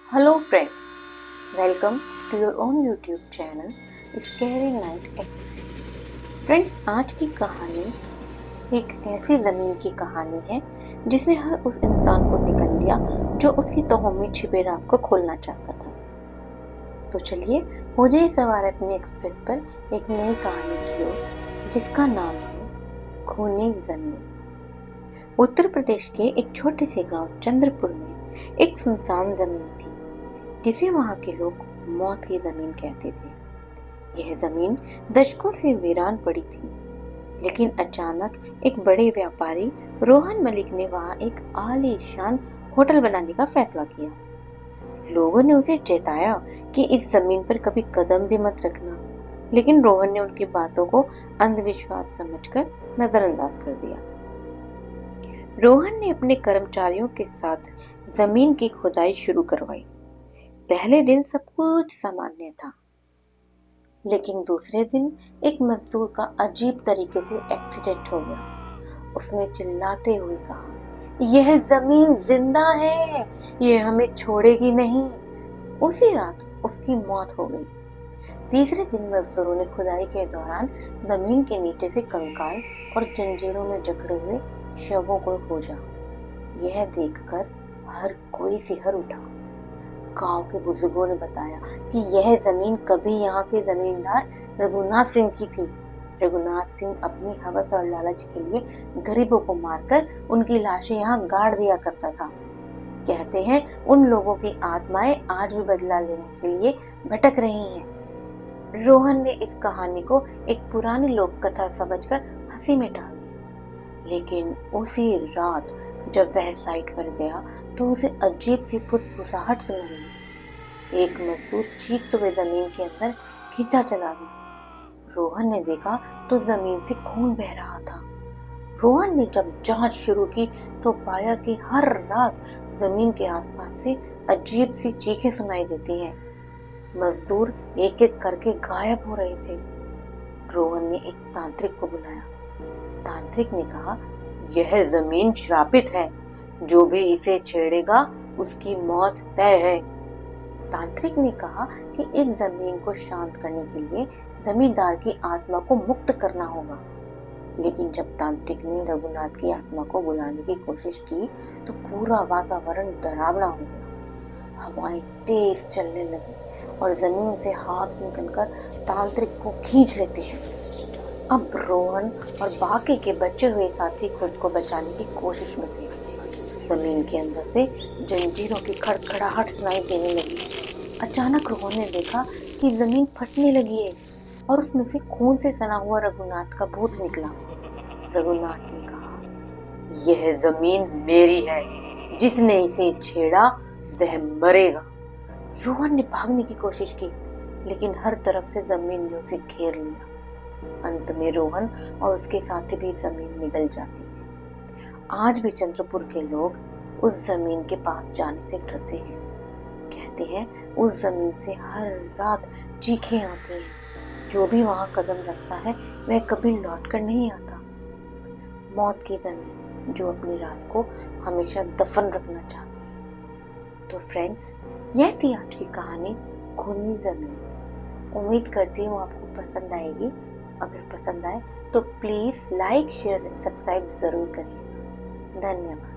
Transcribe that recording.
Hello friends, welcome to your own YouTube channel Scary Night Express। Friends, आज की कहानी एक ऐसी जमीन की कहानी है जिसने हर उस इंसान को निकल लिया जो उसकी तहों में छिपे राज को खोलना चाहता था। तो चलिए हो जाइए सवार अपने एक्सप्रेस पर एक नई कहानी की ओर जिसका नाम है खूनी जमीन। उत्तर प्रदेश के एक छोटे से गांव चंद्रपुर में एक सुनसान जमीन थी जिसे वहां के लोग मौत की जमीन कहते थे। यह जमीन दशकों से वीरान पड़ी थी, लेकिन अचानक एक बड़े व्यापारी रोहन मलिक ने वहां एक आलीशान होटल बनाने का फैसला किया। लोगों ने उसे चेताया कि इस जमीन पर कभी कदम भी मत रखना, लेकिन रोहन ने उनकी बातों को अंधविश्वास समझकर नजरअंदाज कर दिया। रोहन ने अपने कर्मचारियों के साथ जमीन की खुदाई शुरू करवाई। पहले दिन सब कुछ सामान्य था, लेकिन दूसरे दिन एक मजदूर का अजीब तरीके से एक्सीडेंट हो गया। उसने चिल्लाते हुए कहा, यह जमीन जिंदा है, यह हमें छोड़ेगी नहीं। उसी रात उसकी मौत हो गई। तीसरे दिन मजदूरों ने खुदाई के दौरान जमीन के नीचे से कंकाल और जंजीरों में जकड़े हुए शवों को खोजा। यह देखकर हर कोई सिहर उठा। गांव के बुजुर्गों ने बताया कि यह जमीन कभी यहाँ के जमींदार रघुनाथ सिंह की थी। रघुनाथ सिंह अपनी हवस और लालच के लिए गरीबों को मारकर उनकी लाशें यहाँ गाड़ दिया करता था। कहते हैं उन लोगों की आत्माएं आज भी बदला लेने के लिए भटक रही हैं। रोहन ने इस कहानी को एक पुरानी लोक कथा समझकर हंसी में डाल दिया, लेकिन उसी रात जब वह साइट पर गया तो उसे अजीब सी फुसफुसाहट सुनाई। एक मजदूर चीखते हुए जमीन के अंदर खींचा चला गया। रोहन ने देखा तो जमीन से खून बह रहा था। रोहन ने जब जांच शुरू की तो पाया कि हर रात जमीन के आसपास से अजीब सी चीखें सुनाई देती हैं। मजदूर एक एक करके गायब हो रहे थे। रोहन ने एक तांत्रिक को बुलाया। तांत्रिक ने कहा, यह जमीन श्रापित है, जो भी इसे छेड़ेगा उसकी मौत तय है। तांत्रिक ने कहा कि इस जमीन को शांत करने के लिए जमींदार की आत्मा को मुक्त करना होगा। लेकिन जब तांत्रिक ने रघुनाथ की आत्मा को बुलाने की कोशिश की तो पूरा वातावरण डरावना हो गया। हवाएं तेज चलने लगी और जमीन से हाथ निकलकर तांत्रिक को खींच लेते हैं। अब रोहन और बाकी के बचे हुए साथी खुद को बचाने की कोशिश में थे। जमीन के अंदर से जंजीरों की खड़खड़ाहट सुनाई देने लगी। अचानक रोहन ने देखा कि जमीन फटने लगी है और उसमें से खून से सना हुआ रघुनाथ का भूत निकला। रघुनाथ ने कहा, यह जमीन मेरी है, जिसने इसे छेड़ा वह मरेगा। रोहन ने भागने की कोशिश की, लेकिन हर तरफ से जमीन ने उसे घेर लिया। अंत में रोहन और उसके साथी भी जमीन निगल जाती है। आज भी चंद्रपुर के लोग उस जमीन के पास जाने से डरते हैं। कहते हैं उस जमीन से हर रात चीखें आती हैं। जो भी वहां कदम रखता है वह कभी लौट कर नहीं आता। मौत की जमीन जो अपने राज को हमेशा दफन रखना चाहती है। तो फ्रेंड्स, यह थी आज की कहानी खूनी जमीन। उम्मीद करती हूँ आपको पसंद आएगी। अगर पसंद आए तो please like, share and subscribe जरूर करिए। धन्यवाद।